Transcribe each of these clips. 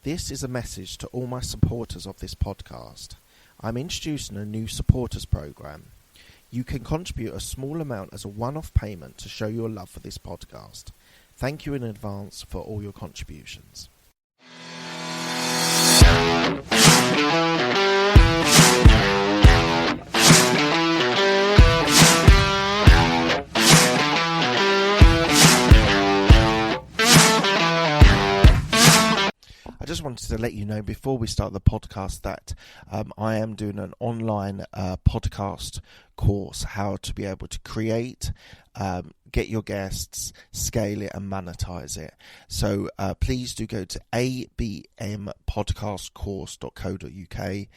This is a message to all my supporters of this podcast. I'm introducing a new supporters program. You can contribute a small amount as a one-off payment to show your love for this podcast. Thank you in advance for all your contributions. I just wanted to let you know before we start the podcast that I am doing an online podcast course, how to be able to create, get your guests, scale it and monetize it. So please do go to abmpodcastcourse.co.uk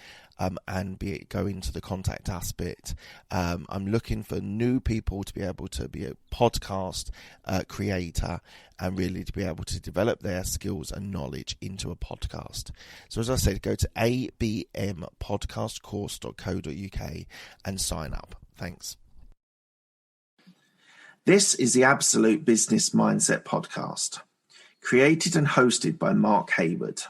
and go into the contact us bit. I'm looking for new people to be able to be a podcast creator and really to be able to develop their skills and knowledge into a podcast. So as I said, go to abmpodcastcourse.co.uk and sign up. Thanks. This is the Absolute Business Mindset Podcast, created and hosted by Mark Hayward.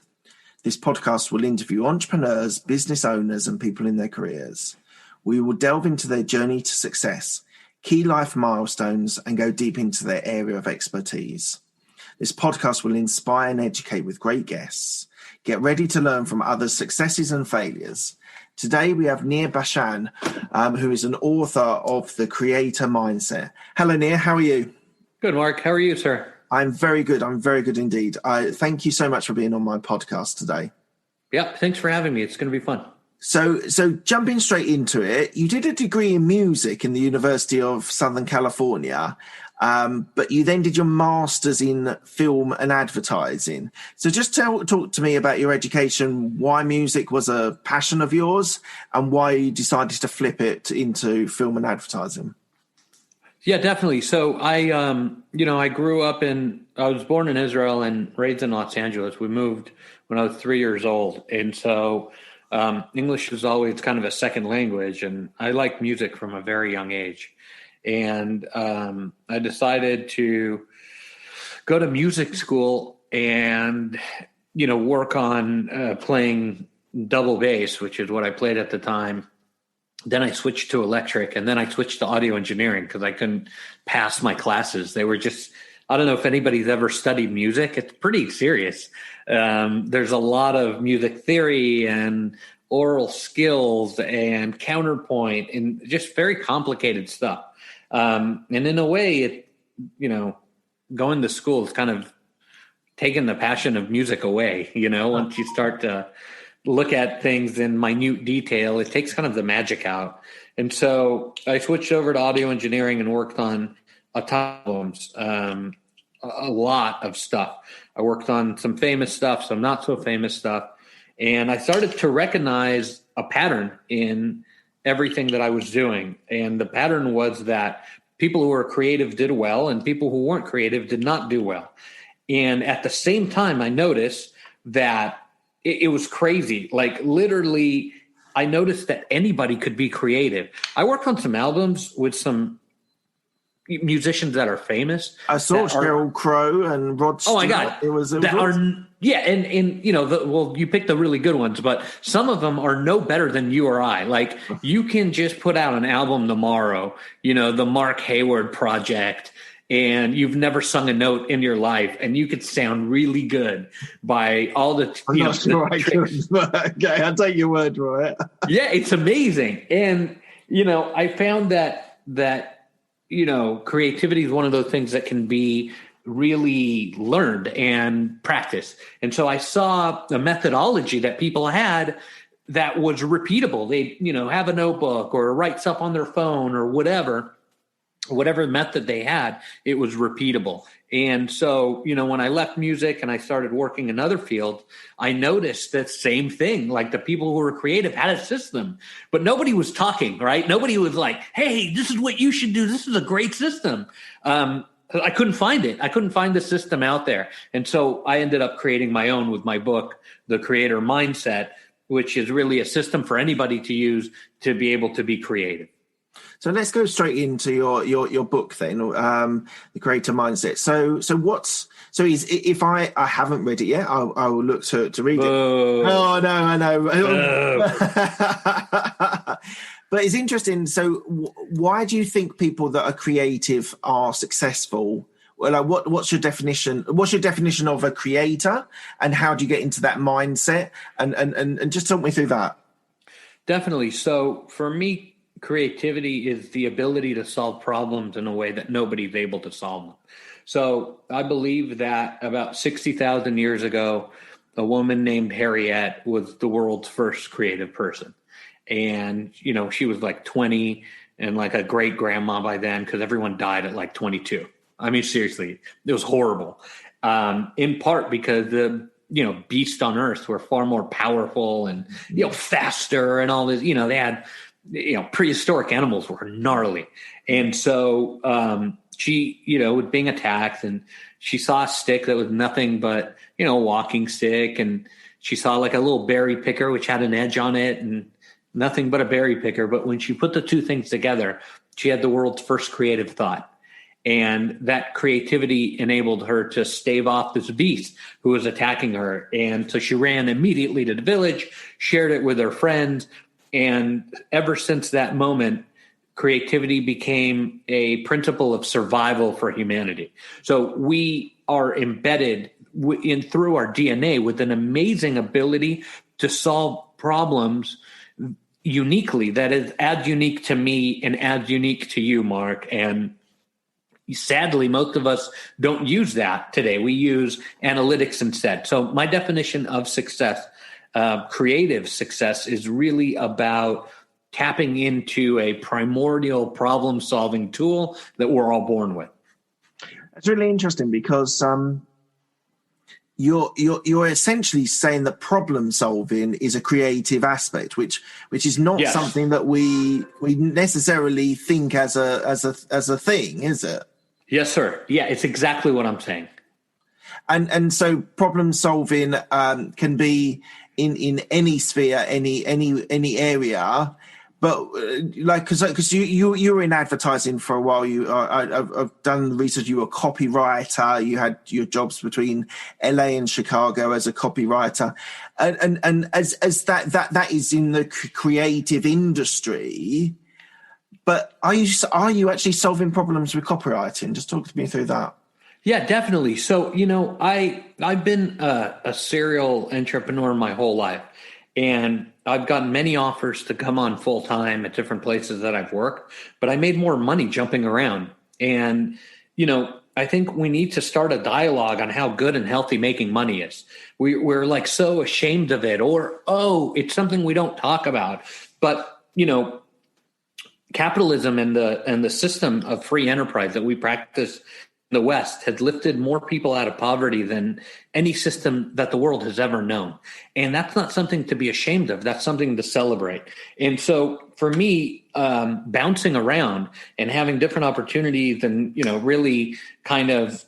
This podcast will interview entrepreneurs, business owners, and people in their careers. We will delve into their journey to success, key life milestones, and go deep into their area of expertise. This podcast will inspire and educate with great guests. Get ready to learn from others' successes and failures. Today we have Nir Bashan, who is an author of The Creator Mindset. Hello, Nir. How are you? Good, Mark. How are you, sir? I'm very good. I'm very good indeed. Thank you so much for being on my podcast today. Yeah, thanks for having me. It's going to be fun. So jumping straight into it, you did a degree in music in the University of Southern California, but you then did your master's in film and advertising. So just talk to me about your education, why music was a passion of yours, and why you decided to flip it into film and advertising. Yeah, definitely. So I was born in Israel and raised in Los Angeles. We moved when I was 3 years old. And so English was always kind of a second language. And I liked music from a very young age. And I decided to go to music school and, work on playing double bass, which is what I played at the time. Then I switched to electric, and then I switched to audio engineering because I couldn't pass my classes. They were just, I don't know if anybody's ever studied music. It's pretty serious. There's a lot of music theory and oral skills and counterpoint and just very complicated stuff. And in a way, going to school is kind of taking the passion of music away, once you start to look at things in minute detail, it takes kind of the magic out. And so I switched over to audio engineering and worked on a ton of albums, a lot of stuff. I worked on some famous stuff, some not so famous stuff. And I started to recognize a pattern in everything that I was doing. And the pattern was that people who were creative did well and people who weren't creative did not do well. And at the same time, I noticed that it was crazy. Like literally, I noticed that anybody could be creative. I worked on some albums with some musicians that are famous. I saw Sheryl Crow and Rod Stewart. Oh my God. It was awesome. And you picked the really good ones, but some of them are no better than you or I. Like you can just put out an album tomorrow, the Mark Hayward Project, and you've never sung a note in your life, and you could sound really good by all the. I'm not sure I could, but okay, I'll take your word for it. Yeah, it's amazing, and I found that creativity is one of those things that can be really learned and practiced. And so I saw a methodology that people had that was repeatable. They have a notebook or write stuff on their phone or whatever method they had, it was repeatable. And so, when I left music and I started working in other fields, I noticed that same thing. Like the people who were creative had a system, but nobody was talking, right? Nobody was like, hey, this is what you should do. This is a great system. I couldn't find it. I couldn't find the system out there. And so I ended up creating my own with my book, The Creator Mindset, which is really a system for anybody to use to be able to be creative. So let's go straight into your book then, The Creator Mindset. So if I haven't read it yet, I will look to read it. Oh no, I know. But it's interesting. So why do you think people that are creative are successful? Well, like what's your definition? What's your definition of a creator, and how do you get into that mindset? And just talk me through that. Definitely. So for me, creativity is the ability to solve problems in a way that nobody's able to solve them. So I believe that about 60,000 years ago, a woman named Harriet was the world's first creative person. And, she was like 20 and like a great grandma by then, because everyone died at like 22. I mean, seriously, it was horrible. In part because the beasts on Earth were far more powerful and, faster and all this, they had, prehistoric animals were gnarly. And so she, was being attacked, and she saw a stick that was nothing but, a walking stick. And she saw like a little berry picker, which had an edge on it, and nothing but a berry picker. But when she put the two things together, she had the world's first creative thought. And that creativity enabled her to stave off this beast who was attacking her. And so she ran immediately to the village, shared it with her friends. And ever since that moment, creativity became a principle of survival for humanity. So we are embedded through our DNA with an amazing ability to solve problems uniquely, that is as unique to me and as unique to you, Mark. And sadly, most of us don't use that today. We use analytics instead. So my definition of success, creative success, is really about tapping into a primordial problem-solving tool that we're all born with. It's really interesting because you're essentially saying that problem solving is a creative aspect, which is not something that we necessarily think as a thing, is it? Yes, sir. Yeah, it's exactly what I'm saying. And so problem solving can be in any sphere, any area. But because you were in advertising for a while, I've done research. You were a copywriter. You had your jobs between LA and Chicago as a copywriter, and as that is in the creative industry. But are you actually solving problems with copywriting? Just talk to me through that. Yeah, definitely. So I've been a serial entrepreneur my whole life. And I've gotten many offers to come on full time at different places that I've worked, but I made more money jumping around. And, I think we need to start a dialogue on how good and healthy making money is. We're like so ashamed of it, or, it's something we don't talk about. But, capitalism and the system of free enterprise that we practice in the West has lifted more people out of poverty than any system that the world has ever known. And that's not something to be ashamed of. That's something to celebrate. And so for me, bouncing around and having different opportunities and, really kind of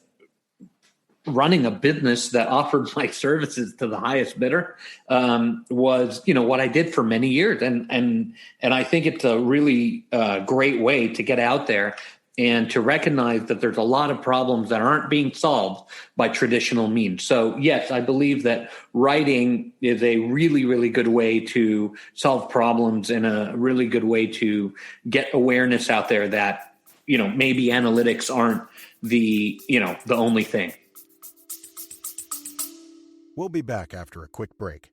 running a business that offered my services to the highest bidder was, what I did for many years. And I think it's a really great way to get out there and to recognize that there's a lot of problems that aren't being solved by traditional means. So yes, I believe that writing is a really, really good way to solve problems and a really good way to get awareness out there that, maybe analytics aren't the only thing. We'll be back after a quick break.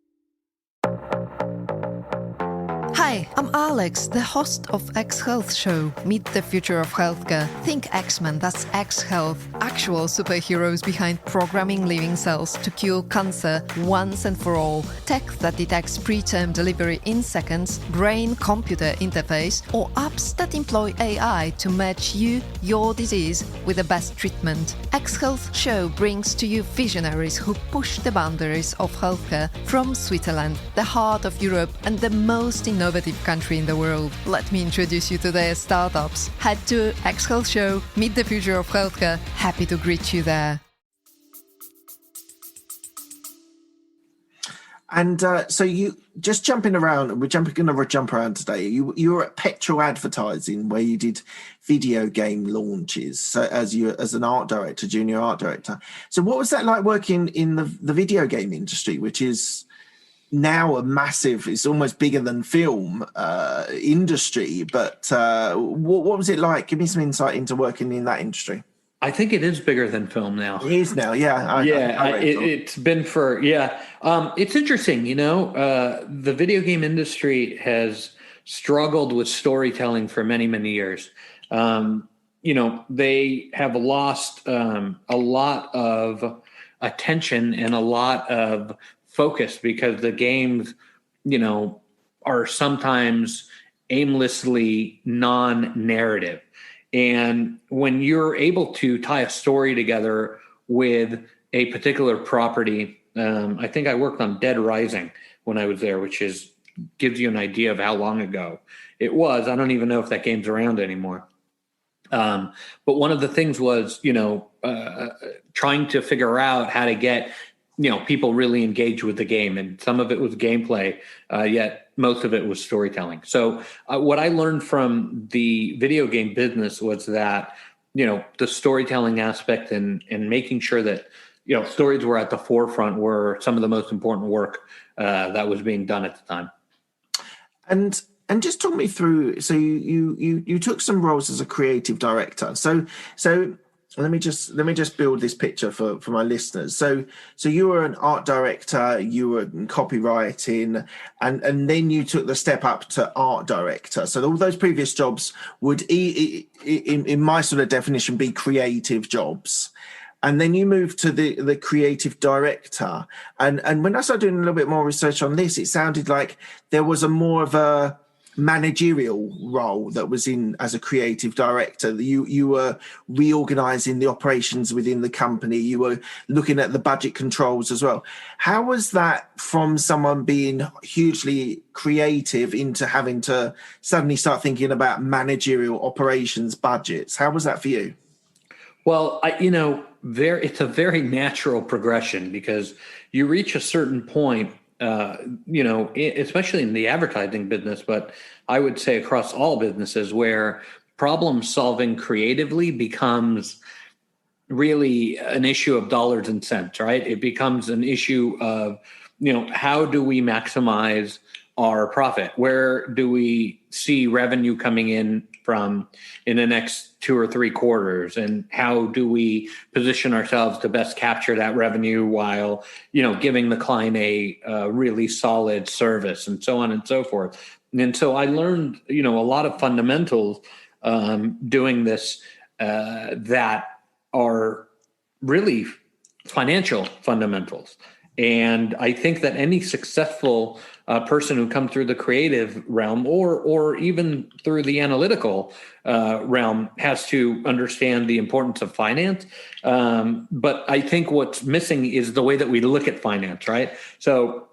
Hi, I'm Alex, the host of X Health Show. Meet the future of healthcare. Think X-Men, that's X Health. Actual superheroes behind programming living cells to cure cancer once and for all. Tech that detects preterm delivery in seconds, brain-computer interface, or apps that employ AI to match you, your disease, with the best treatment. X Health Show brings to you visionaries who push the boundaries of healthcare from Switzerland, the heart of Europe and the most innovative country in the world. Let me introduce you to their startups. Head to X Health Show, meet the future of healthcare. Happy to greet you there. And so you just jumping around. We're going to jump around today. You were at Petrol Advertising, where you did video game launches. So as an art director, junior art director. So what was that like working in the video game industry, which is now a massive, it's almost bigger than film industry. But what was it like? Give me some insight into working in that industry. I think it is bigger than film now. It is now, yeah. It's been for, it's interesting, the video game industry has struggled with storytelling for many, many years. They have lost a lot of attention and a lot of focus because the games, are sometimes aimlessly non-narrative. And when you're able to tie a story together with a particular property, I think I worked on Dead Rising when I was there, which gives you an idea of how long ago it was. I don't even know if that game's around anymore. But one of the things was, trying to figure out how to get, people really engaged with the game. And some of it was gameplay, yet most of it was storytelling. So what I learned from the video game business was that, the storytelling aspect and making sure that, stories were at the forefront were some of the most important work that was being done at the time. And just talk me through. So you took some roles as a creative director. So let me just build this picture for my listeners. So you were an art director, you were in copywriting, and then you took the step up to art director. So all those previous jobs would, in my sort of definition, be creative jobs. And then you moved to the creative director. And when I started doing a little bit more research on this, it sounded like there was a more of a managerial role that was in as a creative director. You were reorganizing the operations within the company. You were looking at the budget controls as well. How was that from someone being hugely creative into having to suddenly start thinking about managerial operations budgets? How was that for you? Well, it's a very natural progression because you reach a certain point, especially in the advertising business, but I would say across all businesses where problem solving creatively becomes really an issue of dollars and cents, right? It becomes an issue of, how do we maximize our profit? Where do we see revenue coming in from in the next 2 or 3 quarters? And how do we position ourselves to best capture that revenue while, giving the client a really solid service and so on and so forth. And so I learned, a lot of fundamentals doing this that are really financial fundamentals. And I think that any successful person who comes through the creative realm or even through the analytical realm has to understand the importance of finance. But I think what's missing is the way that we look at finance, right? So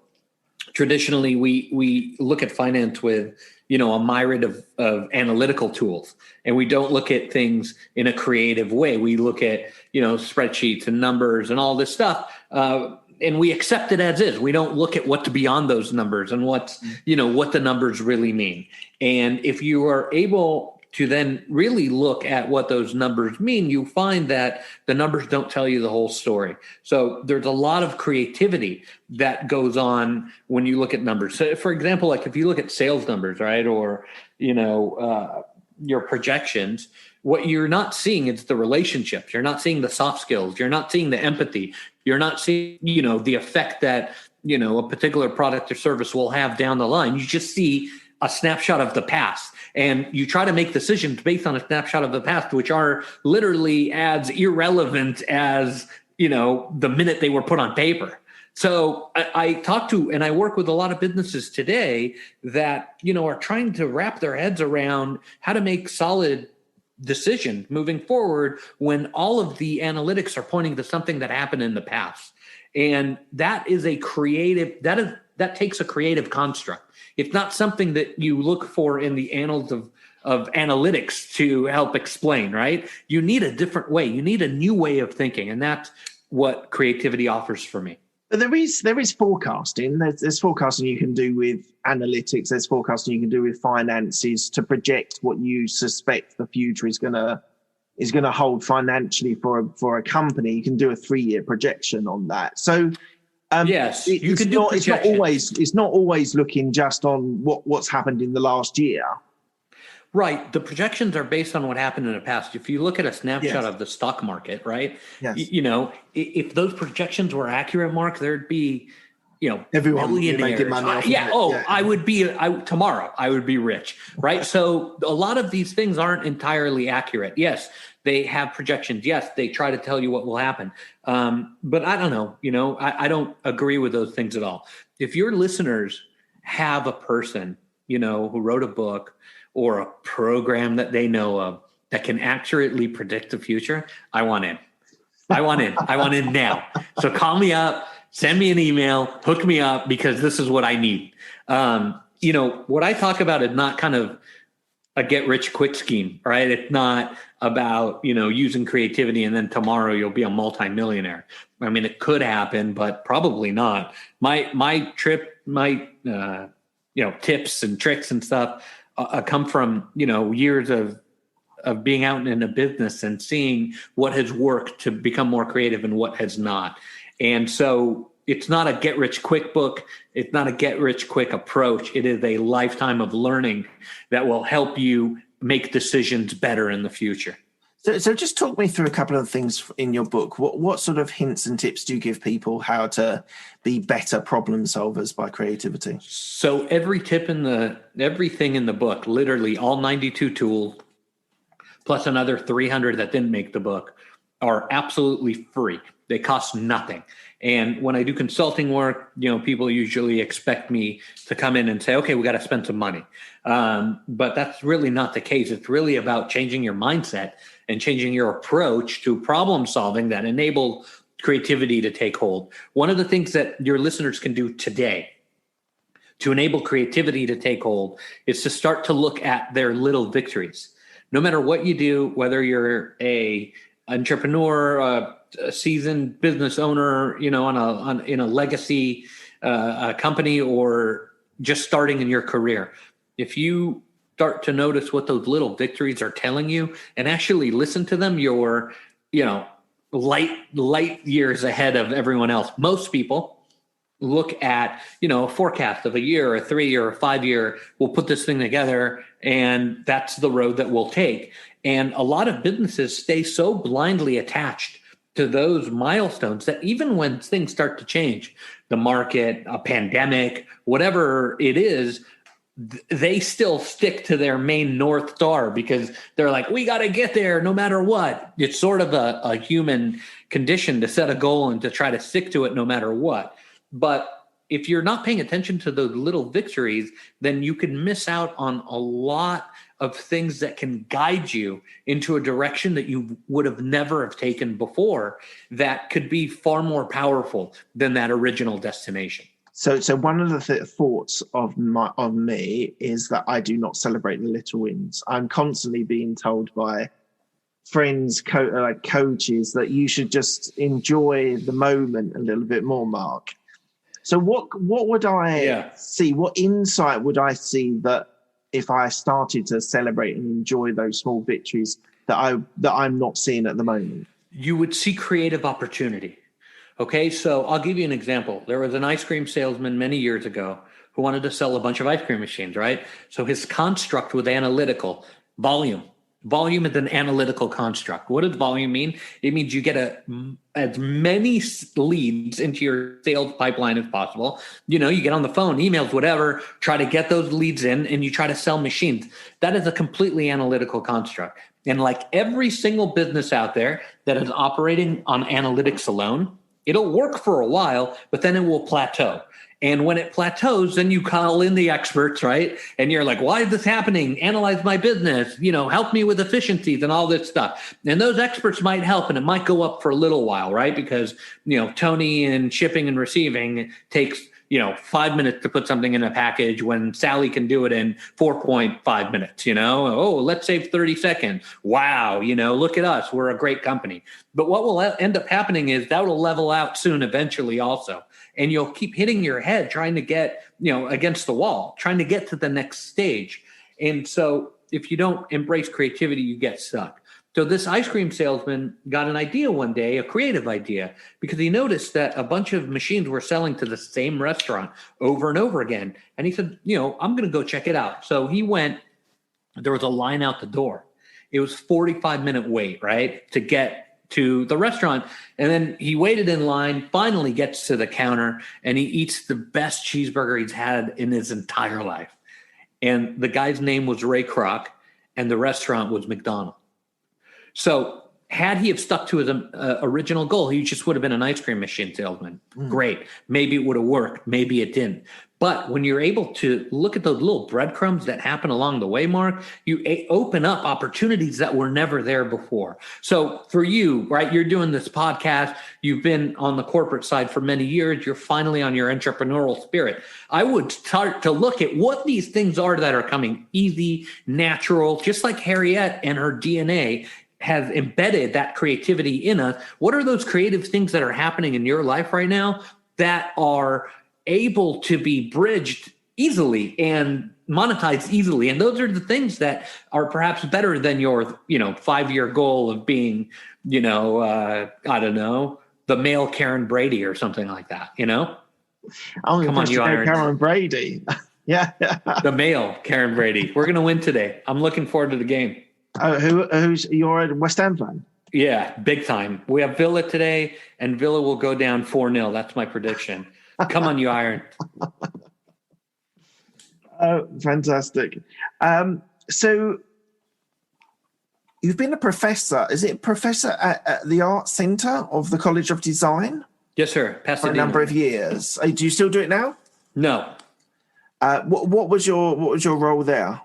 traditionally, we look at finance with, a myriad of analytical tools, and we don't look at things in a creative way. We look at, spreadsheets and numbers and all this stuff. And we accept it as is. We don't look at what's beyond those numbers and what the numbers really mean. And if you are able to then really look at what those numbers mean, you find that the numbers don't tell you the whole story. So there's a lot of creativity that goes on when you look at numbers. So for example, like if you look at sales numbers, right, or, your projections, what you're not seeing is the relationships. You're not seeing the soft skills. You're not seeing the empathy. You're not seeing, the effect that, a particular product or service will have down the line. You just see a snapshot of the past, and you try to make decisions based on a snapshot of the past, which are literally as irrelevant as, the minute they were put on paper. So I talk to, and I work with a lot of businesses today that, are trying to wrap their heads around how to make solid decision moving forward when all of the analytics are pointing to something that happened in the past. And that is that takes a creative construct. It's not something that you look for in the annals of analytics to help explain, right? You need a different way. You need a new way of thinking. And that's what creativity offers for me. But there is forecasting. There's forecasting you can do with analytics. There's forecasting you can do with finances to project what you suspect the future is gonna hold financially for a company. You can do a 3-year projection on that. So yes, you can do projections. It's not always looking just on what's happened in the last year. Right. The projections are based on what happened in the past. If you look at a snapshot Yes. of the stock market, right? Yes. If those projections were accurate, Mark, there'd be, Everyone would be making millionaires. money off of Yeah. it. Oh, Yeah. tomorrow I would be rich, right? So a lot of these things aren't entirely accurate. Yes, they have projections. Yes, they try to tell you what will happen. But I don't know. I don't agree with those things at all. If your listeners have a person, who wrote a book or a program that they know of that can accurately predict the future, I want in. I want in now. So call me up, send me an email, hook me up, because this is what I need. What I talk about is not kind of a get rich quick scheme, right? It's not about, using creativity and then tomorrow you'll be a multimillionaire. I mean, it could happen, but probably not. My tips and tricks and stuff come from, years of being out in a business and seeing what has worked to become more creative and what has not. And so it's not a get rich quick book. It's not a get rich quick approach. It is a lifetime of learning that will help you make decisions better in the future. So just talk me through a couple of things in your book. What sort of hints and tips do you give people how to be better problem solvers by creativity? So everything in the book, literally all 92 tools, plus another 300 that didn't make the book, are absolutely free. They cost nothing. And when I do consulting work, people usually expect me to come in and say, okay, we got to spend some money. But that's really not the case. It's really about changing your mindset and changing your approach to problem solving that enable creativity to take hold. One of the things that your listeners can do today to enable creativity to take hold is to start to look at their little victories. No matter what you do, whether you're a entrepreneur, a seasoned business owner, in a legacy company, or just starting in your career, if you start to notice what those little victories are telling you and actually listen to them, you're, light years ahead of everyone else. Most people look at, a forecast of a year, a 3-year, or a 5-year, we'll put this thing together and that's the road that we'll take. And a lot of businesses stay so blindly attached to those milestones that even when things start to change, the market, a pandemic, whatever it is, they still stick to their main North Star because they're like, we got to get there no matter what. It's sort of a human condition to set a goal and to try to stick to it no matter what. But if you're not paying attention to those little victories, then you can miss out on a lot of things that can guide you into a direction that you would have never have taken before that could be far more powerful than that original destination. So one of the thoughts of me is that I do not celebrate the little wins. I'm constantly being told by friends, coaches, that you should just enjoy the moment a little bit more, Mark. So what would I see? What insight would I see that if I started to celebrate and enjoy those small victories that I'm not seeing at the moment? You would see creative opportunity. Okay, so I'll give you an example. There was an ice cream salesman many years ago who wanted to sell a bunch of ice cream machines, right? So his construct was analytical. Volume. Volume is an analytical construct. What does volume mean? It means you get as many leads into your sales pipeline as possible. You get on the phone, emails, whatever, try to get those leads in, and you try to sell machines. That is a completely analytical construct. And like every single business out there that is operating on analytics alone, it'll work for a while, but then it will plateau. And when it plateaus, then you call in the experts, right? And you're like, why is this happening? Analyze my business, help me with efficiencies and all this stuff. And those experts might help, and it might go up for a little while, right? Because, Tony in shipping and receiving takes, 5 minutes to put something in a package when Sally can do it in 4.5 minutes, oh, let's save 30 seconds. Wow. Look at us. We're a great company. But what will end up happening is that will level out soon, eventually also. And you'll keep hitting your head trying to get, against the wall, trying to get to the next stage. And so if you don't embrace creativity, you get stuck. So this ice cream salesman got an idea one day, a creative idea, because he noticed that a bunch of machines were selling to the same restaurant over and over again. And he said, I'm going to go check it out. So he went, there was a line out the door. It was 45-minute wait, right, to get to the restaurant. And then he waited in line, finally gets to the counter, and he eats the best cheeseburger he's had in his entire life. And the guy's name was Ray Kroc, and the restaurant was McDonald's. So had he have stuck to his original goal, he just would have been an ice cream machine salesman. Great. Maybe it would have worked. Maybe it didn't. But when you're able to look at those little breadcrumbs that happen along the way, Mark, you open up opportunities that were never there before. So for you, right, you're doing this podcast. You've been on the corporate side for many years. You're finally on your entrepreneurial spirit. I would start to look at what these things are that are coming easy, natural, just like Harriet and her DNA has embedded that creativity in us. What are those creative things that are happening in your life right now that are able to be bridged easily and monetized easily? And those are the things that are perhaps better than your, 5-year goal of being, I don't know, the male Karen Brady or something like that, Come on, you Karen Brady. Yeah. The male Karen Brady. We're going to win today. I'm looking forward to the game. Who's you're a West Ham fan? Yeah, big time. We have Villa today, and Villa will go down 4-0. That's my prediction. Come on, you Iron. Fantastic. So you've been a professor. Is it professor at the Art Centre of the College of Design? Yes, sir. Pasadena. For a number of years. Do you still do it now? No. What was your role there?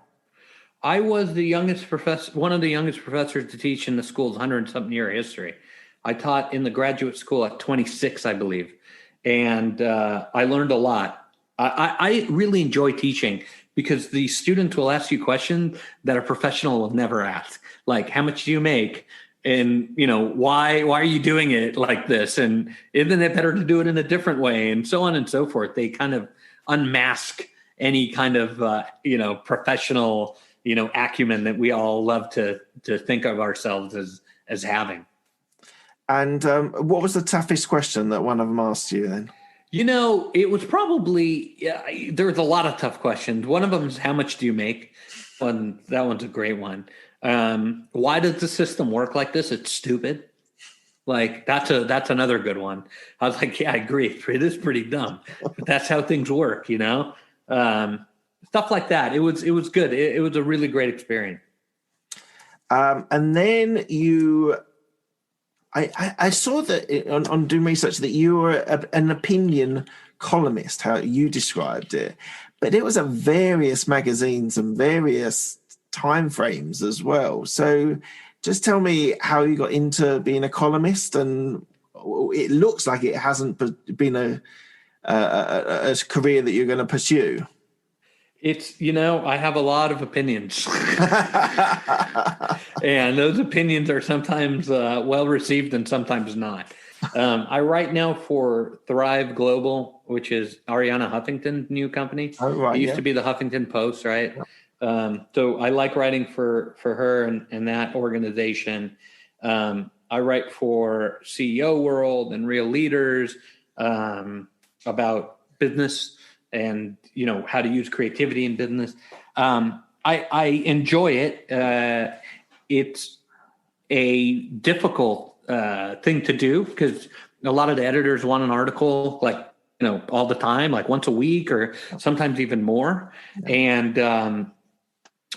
I was the youngest professor, one of the youngest professors to teach in the school's 100-something-year history. I taught in the graduate school at 26, I believe, and I learned a lot. I really enjoy teaching because the students will ask you questions that a professional will never ask, like how much do you make, and why are you doing it like this, and isn't it better to do it in a different way, and so on and so forth. They kind of unmask any kind of professional acumen that we all love to think of ourselves as having. And what was the toughest question that one of them asked you then? It was probably, there was a lot of tough questions. One of them is, how much do you make? That one's a great one. Why does the system work like this? It's stupid. Like that's another good one. I was like, yeah, I agree. It is pretty dumb, but that's how things work, stuff like that. It was good. It was a really great experience. And then I saw that on doing research that you were an opinion columnist, how you described it, but it was at various magazines and various time frames as well. So just tell me how you got into being a columnist, and it looks like it hasn't been a career that you're going to pursue. It's, I have a lot of opinions and those opinions are sometimes well received and sometimes not. I write now for Thrive Global, which is Arianna Huffington's new company. Oh, right, it used to be the Huffington Post, right? Yeah. So I like writing for her and that organization. I write for CEO World and Real Leaders about business and how to use creativity in business. I enjoy it. It's a difficult thing to do because a lot of the editors want an article all the time, like once a week or sometimes even more. And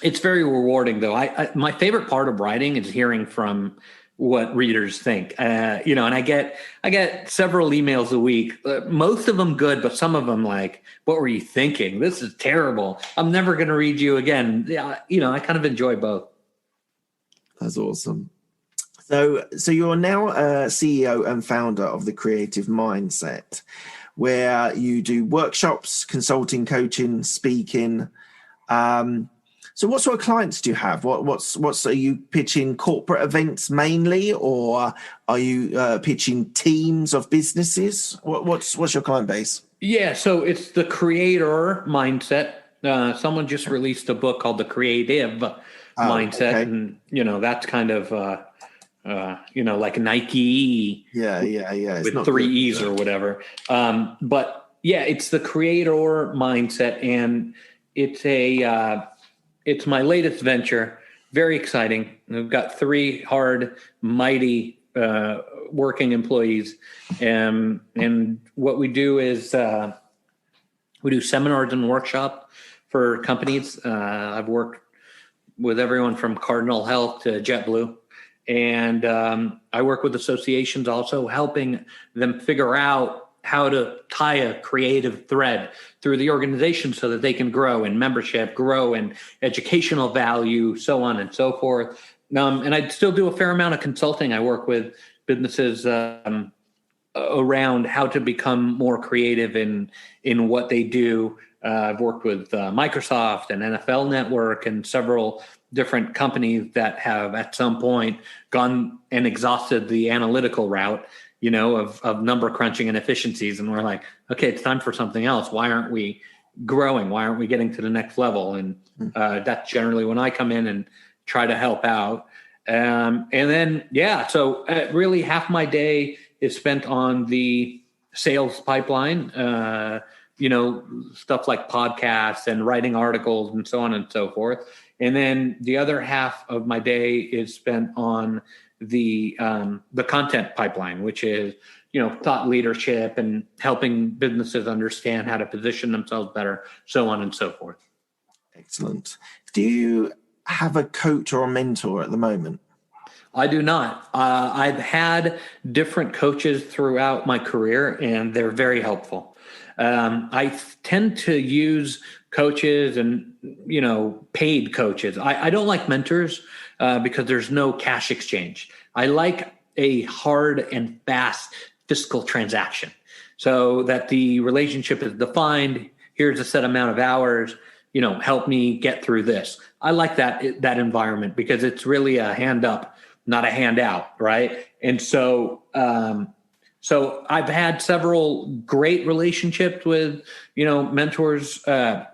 it's very rewarding though. My favorite part of writing is hearing from what readers think. And I get several emails a week, most of them good, but some of them like, what were you thinking? This is terrible. I'm never going to read you again. Yeah. I kind of enjoy both. That's awesome. So you're now a CEO and founder of The Creative Mindset, where you do workshops, consulting, coaching, speaking. So what sort of clients do you have? What's are you pitching corporate events mainly, or are you pitching teams of businesses? What's your client base? Yeah, so it's the creator mindset. Someone just released a book called The Creative Mindset, okay. and that's kind of like Nike. Yeah. It's with 3 E's or whatever. But yeah, it's the creator mindset, and it's my latest venture. Very exciting. We've got 3 hard, mighty working employees. And what we do is we do seminars and workshops for companies. I've worked with everyone from Cardinal Health to JetBlue. And I work with associations also, helping them figure out how to tie a creative thread through the organization so that they can grow in membership, grow in educational value, so on and so forth. And I still do a fair amount of consulting. I work with businesses around how to become more creative in what they do. I've worked with Microsoft and NFL Network and several different companies that have at some point gone and exhausted the analytical route, of number crunching and efficiencies. And we're like, okay, it's time for something else. Why aren't we growing? Why aren't we getting to the next level? And that's generally when I come in and try to help out. And then, so really half my day is spent on the sales pipeline, stuff like podcasts and writing articles and so on and so forth. And then the other half of my day is spent on the content pipeline, which is, thought leadership and helping businesses understand how to position themselves better, so on and so forth. Excellent. Do you have a coach or a mentor at the moment? I do not. I've had different coaches throughout my career, and they're very helpful. I tend to use coaches and, paid coaches. I don't like mentors because there's no cash exchange. I like a hard and fast fiscal transaction so that the relationship is defined. Here's a set amount of hours, help me get through this. I like that environment because it's really a hand up, not a handout. Right. And so I've had several great relationships with, mentors,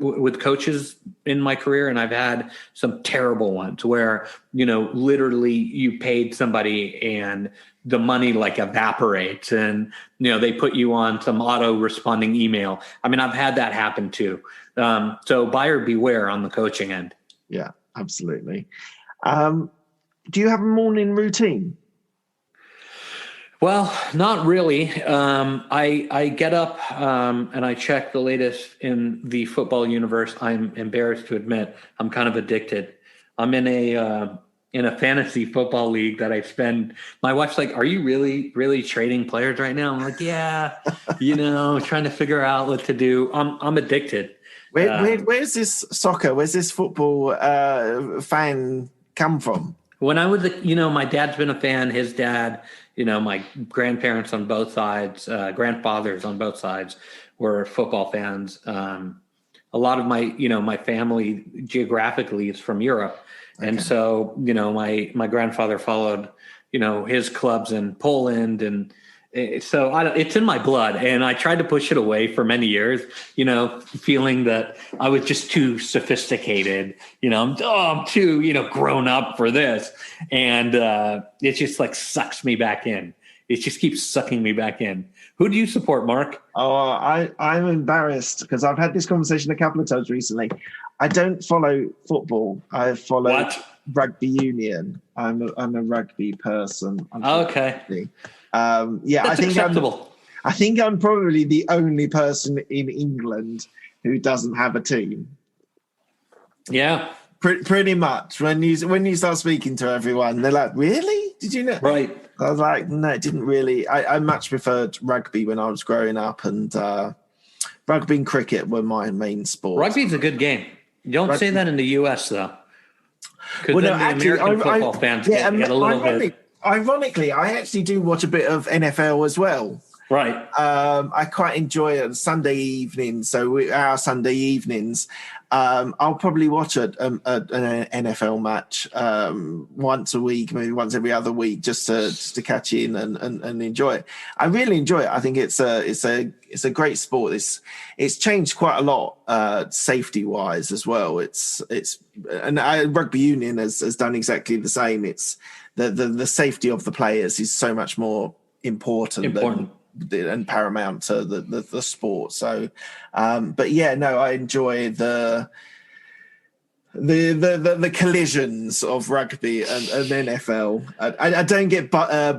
with coaches in my career. And I've had some terrible ones where, literally you paid somebody and the money like evaporates and, they put you on some auto responding email. I mean, I've had that happen too. So buyer beware on the coaching end. Yeah, absolutely. Do you have a morning routine? Well, not really. I get up and I check the latest in the football universe. I'm embarrassed to admit I'm kind of addicted. I'm in a fantasy football league that I spend. My wife's like, "Are you really trading players right now?" I'm like, "Yeah, trying to figure out what to do." I'm addicted. Where's this soccer? Where's this football fan come from? When I was, my dad's been a fan. His dad. My grandparents on both sides, grandfathers on both sides were football fans. A lot of my family geographically is from Europe. Okay. And so, my grandfather followed, his clubs in Poland. And so it's in my blood. And I tried to push it away for many years, feeling that I was just too sophisticated, I'm too, grown up for this. And it just like sucks me back in. It just keeps sucking me back in. Who do you support, Mark? Oh, I'm embarrassed because I've had this conversation a couple of times recently. I don't follow football. I follow rugby union. I'm a rugby person. Okay. That's I think acceptable. I think I'm probably the only person in England who doesn't have a team. Yeah. Pretty much. When you start speaking to everyone, they're like, "Really? Did you know? Right. I was like, no, it didn't really. I much preferred rugby when I was growing up, and rugby and cricket were my main sports. Rugby's a good game. You don't say that in the U.S. though, because Well, then no, the actually, American football fans get a little bit. Ironically, I actually do watch a bit of NFL as well. Right. I quite enjoy it Sunday evenings. So our Sunday evenings, I'll probably watch an NFL match once a week, maybe once every other week, just to catch in and enjoy it. I really enjoy it. I think it's a great sport. It's changed quite a lot safety wise as well. Rugby union has done exactly the same. It's the safety of the players is so much more important. And paramount to the sport. So, but yeah, no, I enjoy the collisions of rugby and NFL. I don't get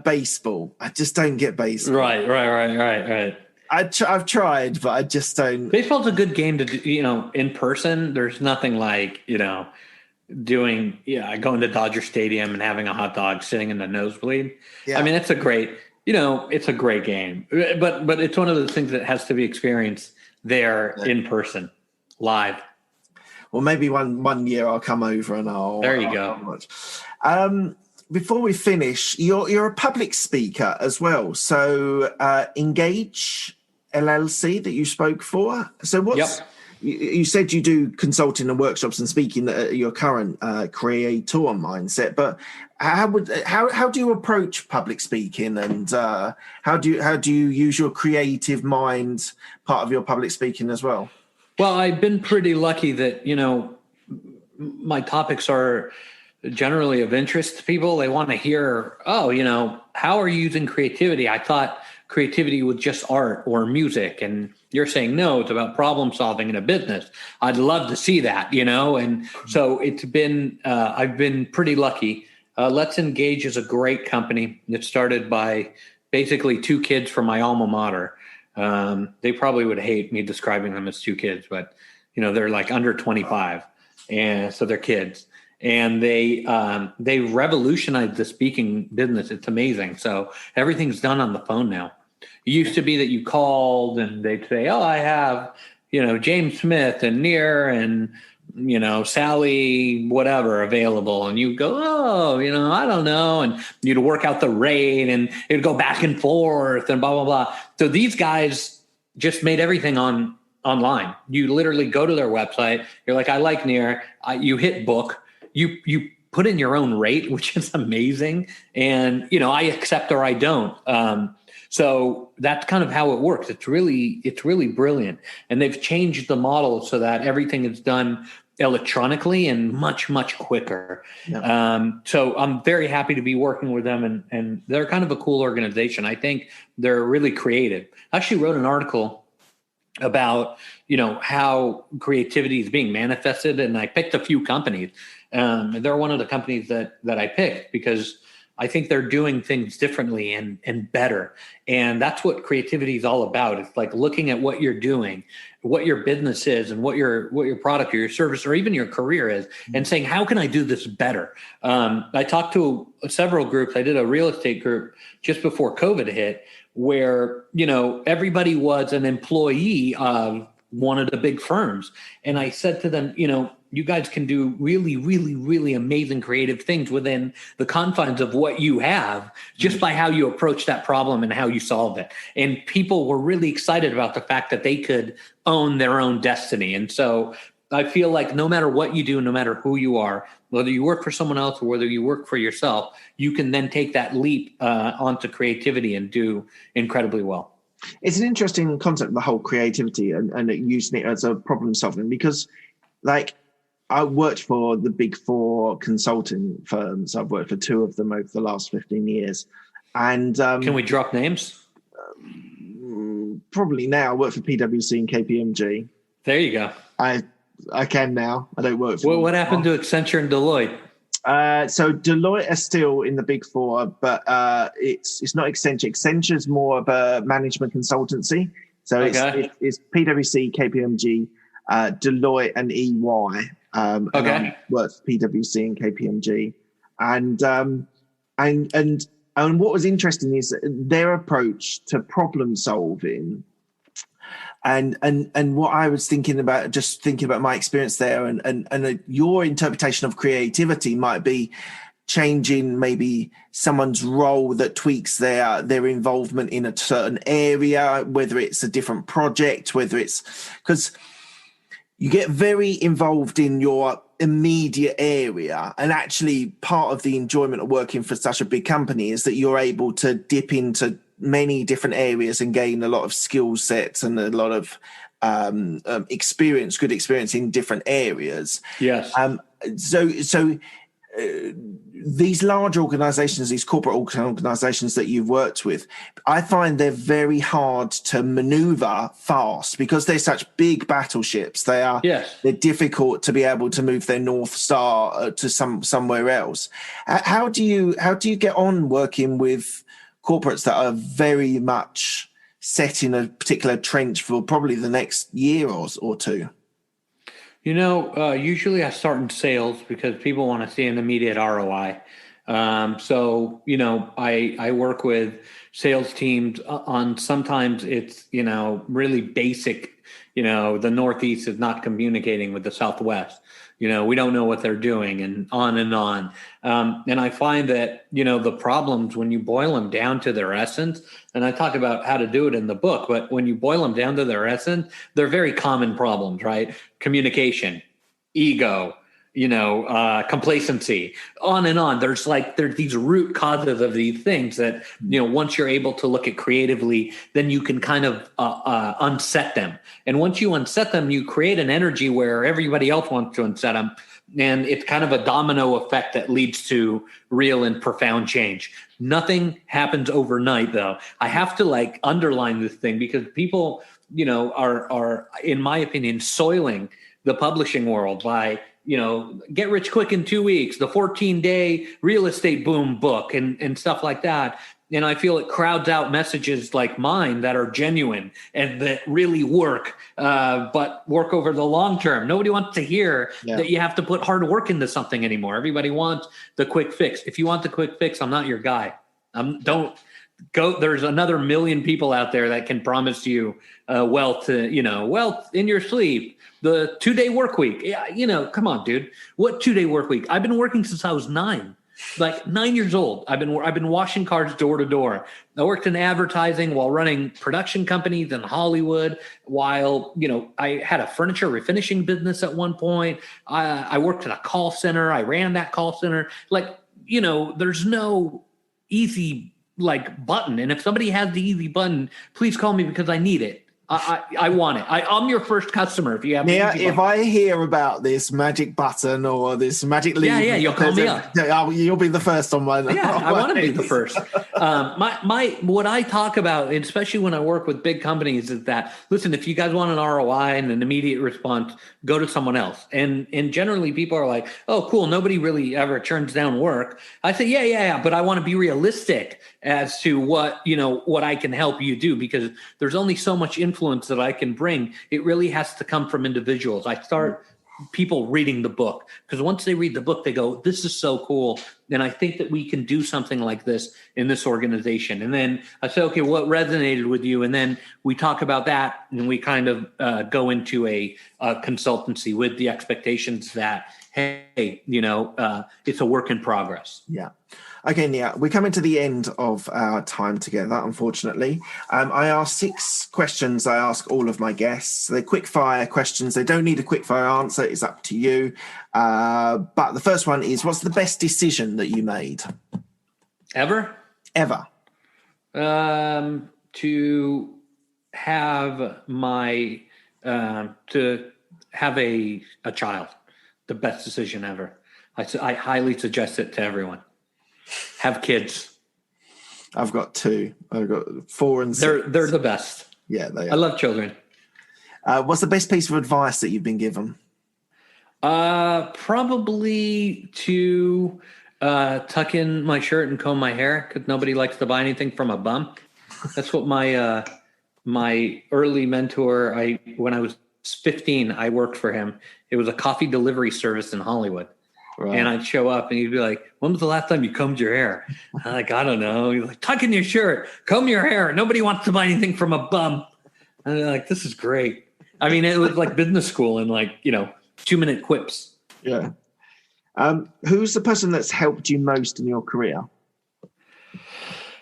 baseball. I just don't get baseball. Right. I've tried, but I just don't. Baseball's a good game to do, in person. There's nothing like, going to Dodger Stadium and having a hot dog sitting in the nosebleed. Yeah. I mean, it's a great game, but it's one of those things that has to be experienced there in person, live. Well, maybe one year I'll come over and There you go. Before we finish, you're a public speaker as well. So Engage LLC that you spoke for. So what's you said you do consulting and workshops and speaking at your current creator mindset, but how do you approach public speaking, and how do you use your creative mind part of your public speaking as well? Well, I've been pretty lucky that my topics are generally of interest to people. They want to hear, how are you using creativity? I thought creativity was just art or music, and you're saying no, it's about problem solving in a business. I'd love to see that, and so it's been I've been pretty lucky. Let's Engage is a great company. It started by basically two kids from my alma mater. They probably would hate me describing them as two kids, but they're like under 25, and so they're kids. And they revolutionized the speaking business. It's amazing. So everything's done on the phone now. It used to be that you called and they'd say, "Oh, I have, James Smith and Near and, Sally, whatever available." And you go, "Oh, I don't know." And you'd work out the rate and it'd go back and forth and blah, blah, blah. So these guys just made everything online. You literally go to their website. You're like, "I like Near." You hit book. You put in your own rate, which is amazing. And, I accept or I don't. So that's kind of how it works. It's really brilliant. And they've changed the model so that everything is done electronically and much, much quicker. Yeah. So I'm very happy to be working with them, and they're kind of a cool organization. I think they're really creative. I actually wrote an article about, how creativity is being manifested. And I picked a few companies. They're one of the companies that I picked because I think they're doing things differently and better. And that's what creativity is all about. It's like looking at what you're doing, what your business is, and what your product or your service or even your career is, and saying, how can I do this better? I talked to several groups. I did a real estate group just before COVID hit where, everybody was an employee of one of the big firms. And I said to them, you guys can do really, really, really amazing creative things within the confines of what you have just by how you approach that problem and how you solve it. And people were really excited about the fact that they could own their own destiny. And so I feel like no matter what you do, no matter who you are, whether you work for someone else or whether you work for yourself, you can then take that leap onto creativity and do incredibly well. It's an interesting concept, the whole creativity and using it as a problem solving, because I worked for the big four consulting firms. I've worked for two of them over the last 15 years. And can we drop names? Probably now. I work for PwC and KPMG. There you go. I can now. I don't work for what happened to Accenture and Deloitte? So Deloitte are still in the big four, but it's not Accenture. Accenture's more of a management consultancy. So it's PwC, KPMG, Deloitte, and EY. And I worked for PwC and KPMG. And And what was interesting is their approach to problem solving. And what I was thinking about, just thinking about my experience there, and your interpretation of creativity might be changing maybe someone's role that tweaks their involvement in a certain area, whether it's a different project, whether it's because you get very involved in your immediate area, and actually part of the enjoyment of working for such a big company is that you're able to dip into many different areas and gain a lot of skill sets and a lot of good experience in different areas. Yes. So these large organizations, these corporate organizations that you've worked with, I find they're very hard to maneuver fast because they're such big battleships. They're difficult to be able to move their North Star to somewhere else. How do you get on working with corporates that are very much set in a particular trench for probably the next year or two? Usually I start in sales because people want to see an immediate ROI. I work with sales teams on, sometimes it's, really basic, the Northeast is not communicating with the Southwest. We don't know what they're doing, and on and on. And I find that, the problems, when you boil them down to their essence, and I talk about how to do it in the book, but when you boil them down to their essence, they're very common problems, right? Communication, ego, complacency, on and on. There's these root causes of these things that, once you're able to look at creatively, then you can kind of unset them. And once you unset them, you create an energy where everybody else wants to unset them. And it's kind of a domino effect that leads to real and profound change. Nothing happens overnight, though. I have to underline this thing because people, are, in my opinion, soiling the publishing world by, get rich quick in 2 weeks, the 14-day real estate boom book and stuff like that. And I feel it crowds out messages like mine that are genuine and that really work, but work over the long term. Nobody wants to hear that you have to put hard work into something anymore. Everybody wants the quick fix. If you want the quick fix, I'm not your guy. Don't go. There's another million people out there that can promise you wealth in your sleep. The 2-day work week. Yeah, come on, dude. What 2-day work week? I've been working since I was 9 years old. I've been washing cars door to door. I worked in advertising while running production companies in Hollywood. While I had a furniture refinishing business at one point. I worked in a call center. I ran that call center. There's no easy button. And if somebody has the easy button, please call me because I need it. I want it. I'm your first customer. If you have, if I hear about this magic button or this magic lever, you'll call me up. You'll be the first on my. I want to be the first. What I talk about, especially when I work with big companies, is that listen, if you guys want an ROI and an immediate response, go to someone else. And generally, people are like, "Oh, cool. Nobody really ever turns down work." I say, "Yeah, but I want to be realistic as to what I can help you do because there's only so much influence that I can bring. It really has to come from individuals." I start people reading the book because once they read the book, they go, "This is so cool." And I think that we can do something like this in this organization. And then I say, "Okay, what resonated with you?" And then we talk about that and we kind of go into a consultancy with the expectations that, hey, it's a work in progress. Yeah. Okay, Nia, we're coming to the end of our time together, unfortunately. I asked 6 questions. I ask all of my guests. They're quick fire questions. They don't need a quick fire answer. It's up to you. But the first one is, what's the best decision that you made? Ever? To have a child. The best decision ever. I highly suggest it to everyone. Have kids. I've got 2. I've got 4 and 6. They're the best. Yeah, they are. I love children. What's the best piece of advice that you've been given? Probably to tuck in my shirt and comb my hair because nobody likes to buy anything from a bum. That's what my early mentor. When I was 15, I worked for him. It was a coffee delivery service in Hollywood. Right. And I'd show up and he'd be like, when was the last time you combed your hair? I'm like, I don't know. He's like, tuck in your shirt, comb your hair. Nobody wants to buy anything from a bum. And they're like, this is great. I mean, it was like business school and 2-minute quips. Yeah. Who's the person that's helped you most in your career?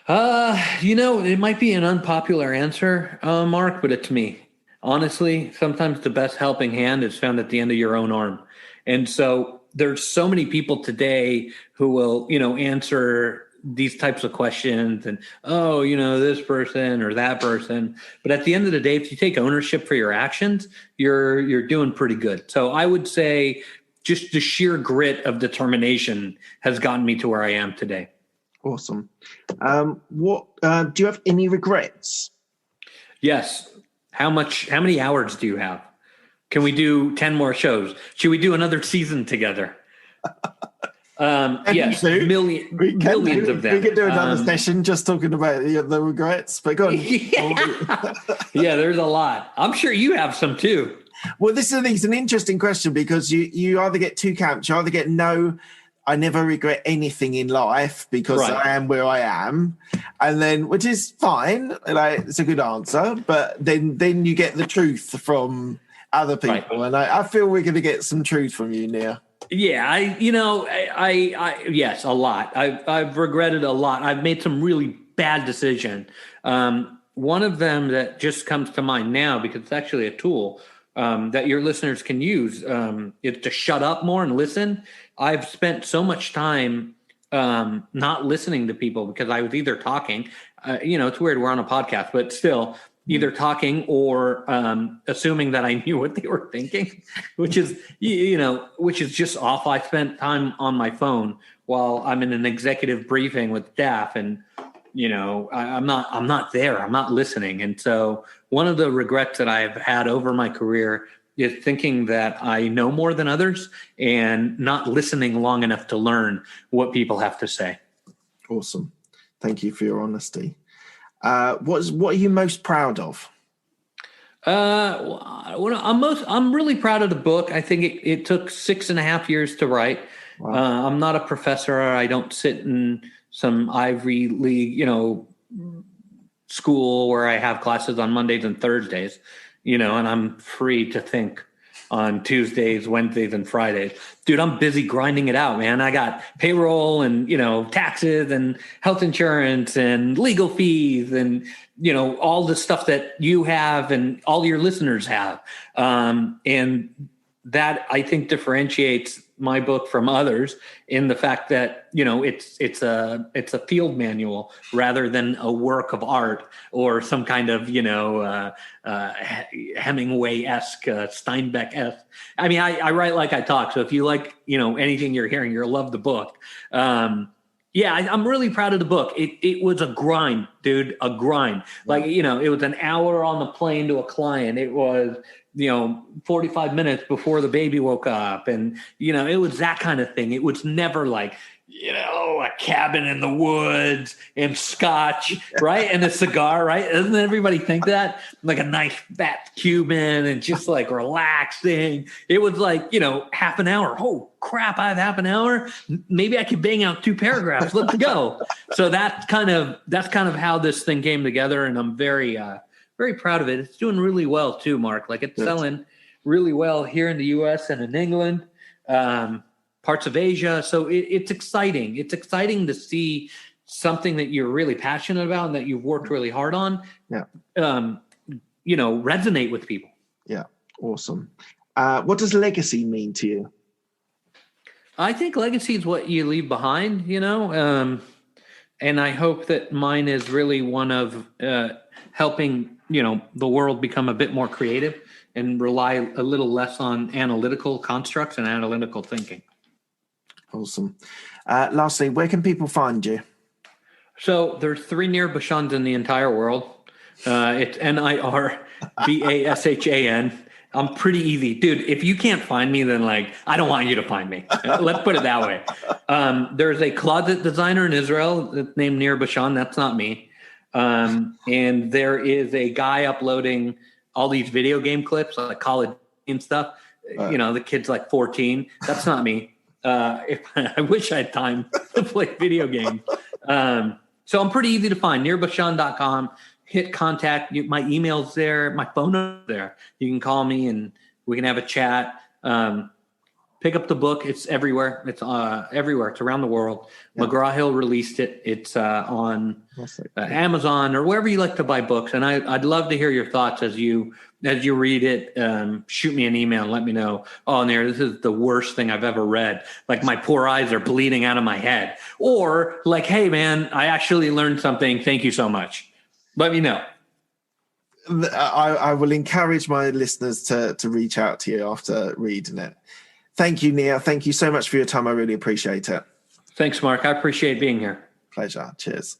It might be an unpopular answer, Mark, but it's me. Honestly, sometimes the best helping hand is found at the end of your own arm. And so there's so many people today who will, answer these types of questions and, this person or that person. But at the end of the day, if you take ownership for your actions, you're doing pretty good. So I would say just the sheer grit of determination has gotten me to where I am today. Awesome. Do you have any regrets? Yes. How many hours do you have? Can we do 10 more shows? Should we do another season together? Yes, millions of them. We could do another session just talking about the regrets. But go on. Yeah, there's a lot. I'm sure you have some too. Well, this is an interesting question because you either get two camps. You either get no, I never regret anything in life because I am where I am. And then, which is fine. It's a good answer. But then you get the truth from other people. Right. And I feel we're going to get some truth from you, Nir. Yeah, yes, a lot. I've regretted a lot. I've made some really bad decisions. One of them that just comes to mind now, because it's actually a tool that your listeners can use, is to shut up more and listen. I've spent so much time not listening to people because I was either talking, it's weird, we're on a podcast, but still either talking or assuming that I knew what they were thinking, which is just awful. I spent time on my phone while I'm in an executive briefing with staff and, I'm not there. I'm not listening. And so one of the regrets that I've had over my career is thinking that I know more than others and not listening long enough to learn what people have to say. Awesome. Thank you for your honesty. What are you most proud of? I'm really proud of the book. I think it took 6.5 years to write. Wow. I'm not a professor. I don't sit in some Ivy League, school where I have classes on Mondays and Thursdays, and I'm free to think on Tuesdays, Wednesdays, and Fridays. Dude, I'm busy grinding it out, man. I got payroll and, taxes and health insurance and legal fees and, all the stuff that you have and all your listeners have. And that, I think, differentiates my book from others in the fact that, it's a field manual rather than a work of art or some kind of, Hemingway-esque, Steinbeck-esque. I mean, I write like I talk. So if you like, anything you're hearing, you'll love the book. I'm really proud of the book. It was a grind, dude, a grind. Like, it was an hour on the plane to a client. It was, 45 minutes before the baby woke up. And, it was that kind of thing. It was never like, a cabin in the woods and scotch, right? And a cigar, right? Doesn't everybody think that? Like a nice fat Cuban and just like relaxing. It was like, half an hour. Oh crap, I have half an hour. Maybe I could bang out 2 paragraphs. Let's go. So that's kind of how this thing came together. And I'm very, very proud of it. It's doing really well too, Mark. Like it's selling really well here in the US and in England. Parts of Asia. So it's exciting. It's exciting to see something that you're really passionate about and that you've worked really hard on, resonate with people. Yeah. Awesome. What does legacy mean to you? I think legacy is what you leave behind, and I hope that mine is really one of helping, the world become a bit more creative and rely a little less on analytical constructs and analytical thinking. Awesome. Lastly, where can people find you? So there's 3 Nir Bashans in the entire world. It's NIRBASHAN. I'm pretty easy. Dude, if you can't find me, then I don't want you to find me. Let's put it that way. There's a closet designer in Israel named Nir Bashan. That's not me. And there is a guy uploading all these video game clips, like college and stuff. The kid's like 14. That's not me. I wish I had time to play video games. So I'm pretty easy to find. nirbashan.com. Hit contact. My email's there. My phone number's there. You can call me and we can have a chat. Pick up the book. It's everywhere. It's everywhere. It's around the world. Yeah. McGraw-Hill released it. It's on Amazon or wherever you like to buy books. And I'd love to hear your thoughts as you read it. Shoot me an email and let me know. Oh, Nir, this is the worst thing I've ever read. Like my poor eyes are bleeding out of my head. Or like, hey, man, I actually learned something. Thank you so much. Let me know. I will encourage my listeners to reach out to you after reading it. Thank you, Nir. Thank you so much for your time. I really appreciate it. Thanks, Mark. I appreciate being here. Pleasure. Cheers.